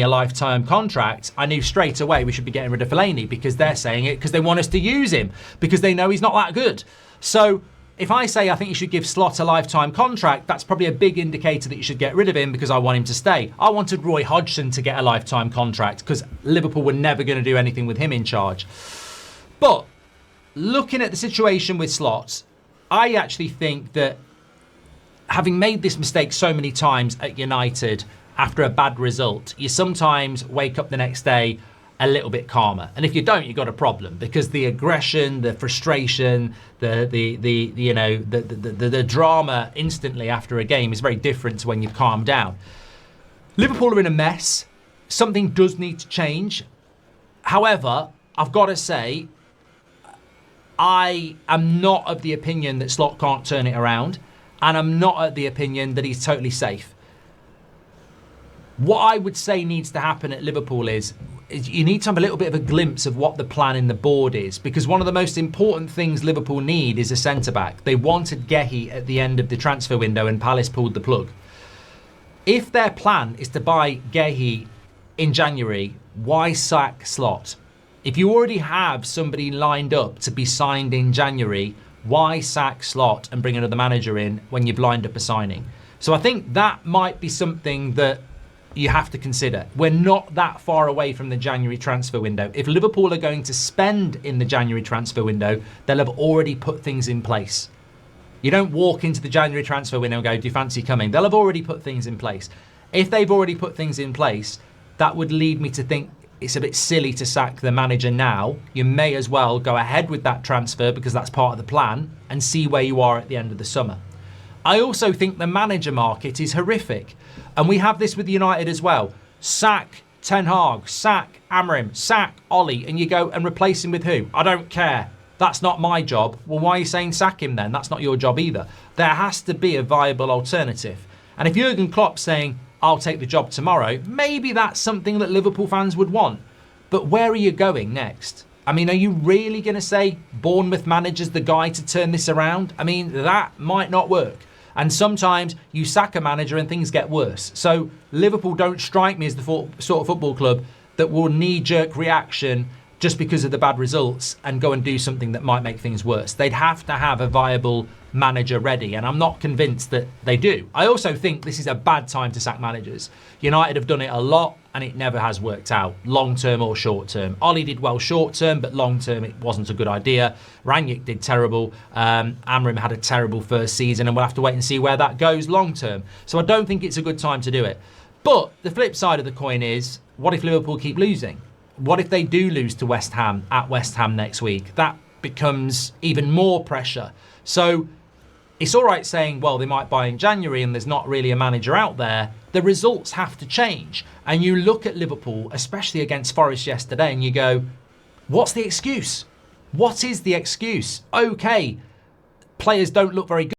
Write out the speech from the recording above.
a lifetime contract, I knew straight away we should be getting rid of Fellaini, because they're saying it because they want us to use him, because they know he's not that good. So if I say I think you should give Slot a lifetime contract, that's probably a big indicator that you should get rid of him, because I want him to stay. I wanted Roy Hodgson to get a lifetime contract because Liverpool were never going to do anything with him in charge. But looking at the situation with Slot, I actually think that having made this mistake so many times at United after a bad result, you sometimes wake up the next day a little bit calmer. And if you don't, you've got a problem, because the aggression, the frustration, the drama instantly after a game is very different to when you've calmed down. Liverpool are in a mess. Something does need to change. However, I've got to say, I am not of the opinion that Slot can't turn it around, and I'm not of the opinion that he's totally safe. What I would say needs to happen at Liverpool is you need to have a little bit of a glimpse of what the plan in the board is, because one of the most important things Liverpool need is a centre-back. They wanted Guehi at the end of the transfer window and Palace pulled the plug. If their plan is to buy Guehi in January, why sack Slot? If you already have somebody lined up to be signed in January, why sack Slot and bring another manager in when you've lined up a signing? So I think that might be something that you have to consider. We're not that far away from the January transfer window. If Liverpool are going to spend in the January transfer window, they'll have already put things in place. You don't walk into the January transfer window and go, do you fancy coming? They'll have already put things in place. If they've already put things in place, that would lead me to think it's a bit silly to sack the manager now. You may as well go ahead with that transfer, because that's part of the plan, and see where you are at the end of the summer. I also think the manager market is horrific. And we have this with United as well. Sack Ten Hag, sack Amorim, sack Ollie, and you go and replace him with who? I don't care. That's not my job. Well, why are you saying sack him then? That's not your job either. There has to be a viable alternative. And if Jurgen Klopp's saying, I'll take the job tomorrow, maybe that's something that Liverpool fans would want. But where are you going next? I mean, are you really going to say Bournemouth manager's the guy to turn this around? I mean, that might not work. And sometimes you sack a manager and things get worse. So Liverpool don't strike me as the sort of football club that will knee-jerk reaction just because of the bad results and go and do something that might make things worse. They'd have to have a viable manager ready, and I'm not convinced that they do. I also think this is a bad time to sack managers. United have done it a lot and it never has worked out, long-term or short-term. Ollie did well short-term, but long-term it wasn't a good idea. Rangnick did terrible. Amorim had a terrible first season, and we'll have to wait and see where that goes long-term. So I don't think it's a good time to do it. But the flip side of the coin is, what if Liverpool keep losing? What if they do lose to West Ham at West Ham next week? That becomes even more pressure. So it's all right saying, well, they might buy in January and there's not really a manager out there. The results have to change. And you look at Liverpool, especially against Forest yesterday, and you go, what's the excuse? What is the excuse? Okay, players don't look very good.